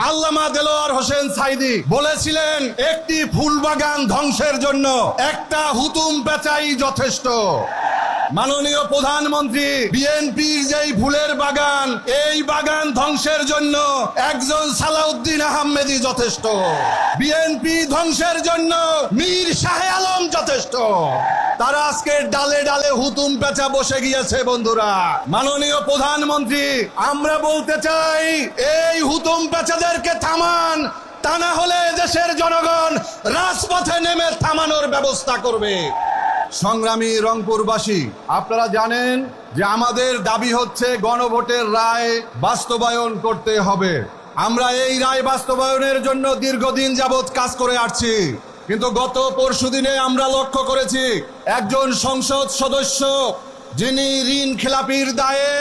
আল্লামা দেলোয়ার হোসেন সাইদি বলেছিলেন, একটি ফুল বাগান ধ্বংসের জন্য একটা হুতুম পেঁচাই যথেষ্ট। মাননীয় প্রধানমন্ত্রী, বিএনপির যেই ফুলের বাগান, এই বাগান ধ্বংসের জন্য একজন সালাউদ্দিন আহমেদই যথেষ্ট। বিএনপি ধ্বংসের জন্য মীর শাহ আলম যথেষ্ট। তারা আজকে ডালে ডালে হুতুম পেঁচা বসে গিয়েছে। বন্ধুরা, মাননীয় প্রধানমন্ত্রী, আমরা বলতে চাই, এই হুতুম পেঁচাদেরকে থামান, তা না হলে দেশের জনগণ রাজপথে নেমে থামানোর ব্যবস্থা করবে। সংগ্রামী রংপুরবাসী, আপনারা জানেন যে আমাদের দাবি হচ্ছে গণভোটের রায় বাস্তবায়ন করতে হবে। আমরা এই রায় বাস্তবায়নের জন্য দীর্ঘদিন যাবৎ কাজ করে আসছি, কিন্তু গত পরশুদিনে আমরা লক্ষ্য করেছি একজন সংসদ সদস্য যিনি ঋণ খেলাপির দায়ে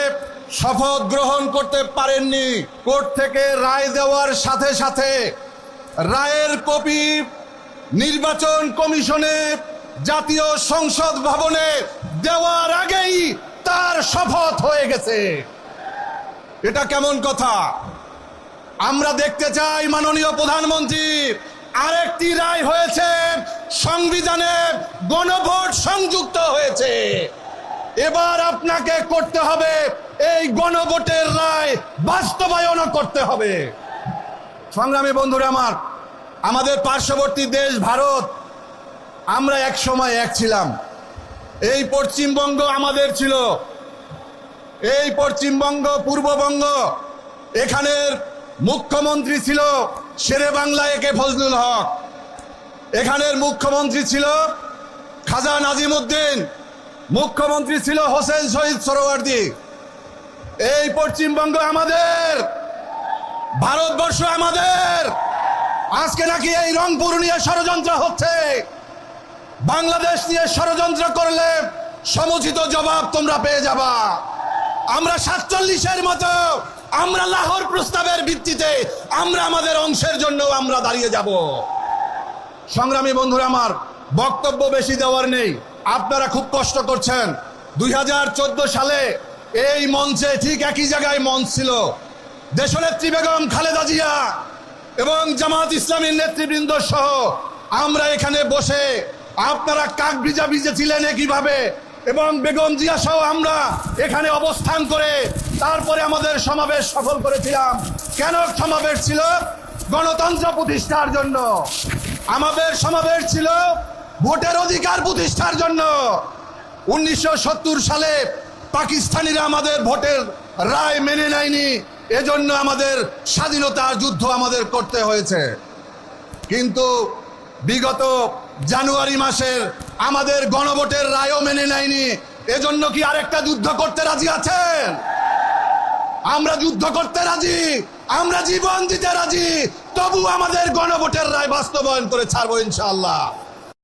শপথ গ্রহণ করতে পারেননি, কোর্ট থেকে রায় দেওয়ার সাথে সাথে রায়ের কপি নির্বাচন কমিশনে জাতীয় সংসদ ভবনে দেওয়ার আগেই তার শপথ হয়ে গেছে। এটা কেমন কথা? আমরা দেখতে চাই মাননীয় প্রধানমন্ত্রী, আরেকটি রায় হয়েছে, সংবিধানে গণভোট সংযুক্ত হয়েছে। এবার আপনাকে করতে হবে এই গণভোটের রায় বাস্তবায়ন করতে হবে। সংগ্রামী বন্ধুরা আমার, আমাদের পার্শ্ববর্তী দেশ ভারত, আমরা এক সময় এক ছিলাম। এই পশ্চিমবঙ্গ আমাদের ছিল, এই পশ্চিমবঙ্গ পূর্ববঙ্গ, এখানের মুখ্যমন্ত্রী ছিল শেরে বাংলা একে ফজলুল হক, এখানের মুখ্যমন্ত্রী ছিল খাজা নাজিমউদ্দিন, মুখ্যমন্ত্রী ছিল হোসেন শহীদ সোহরাওয়ার্দী। এই পশ্চিমবঙ্গ আমাদের, ভারতবর্ষ আমাদের। আজকে নাকি এই রংপুর নিয়ে ষড়যন্ত্র হচ্ছে। বাংলাদেশ নিয়ে ষড়যন্ত্র করলে সমুচিত জবাব তোমরা পেয়ে যাবা। আমরা 47-এর মতো আমরা লাহোর প্রস্তাবের ভিত্তিতে আমরা আমাদের অংশের জন্য আমরা দাঁড়িয়ে যাব। সংগ্রামী বন্ধুরা আমার, বক্তব্য বেশি দেওয়ার নেই। আপনারা খুব কষ্ট করছেন। 2014 সালে এই মঞ্চে ঠিক একই জায়গায় মঞ্চ ছিল, দেশনেত্রী বেগম খালেদা জিয়া এবং জামাত ইসলামীর নেতৃবৃন্দ সহ আমরা এখানে বসে, আপনারা কাক ভিজা ভিজেছিলেন একইভাবে, এবং বেগম জিয়া সহ আমরা এখানে অবস্থান করে তারপরে আমাদের সমাবেশ সফল করেছিলাম। কেন সমাবেশ ছিল? গণতন্ত্র প্রতিষ্ঠার জন্য। আমাদের সমাবেশ ছিল ভোটের অধিকার প্রতিষ্ঠার জন্য। 1970 সালে পাকিস্তানিরা আমাদের ভোটের রায় মেনে নেয়নি, এজন্য আমাদের স্বাধীনতার যুদ্ধ আমাদের করতে হয়েছে। কিন্তু বিগত জানুয়ারি মাসের আমাদের গণভোটের রায়ও মেনে নেয়নি, এজন্য কি আরেকটা যুদ্ধ করতে রাজি আছেন? আমরা যুদ্ধ করতে রাজি, আমরা জীবন দিতে রাজি, তবু আমাদের গণভোটের রায় বাস্তবায়ন করে ছাড়বো ইনশাআল্লাহ।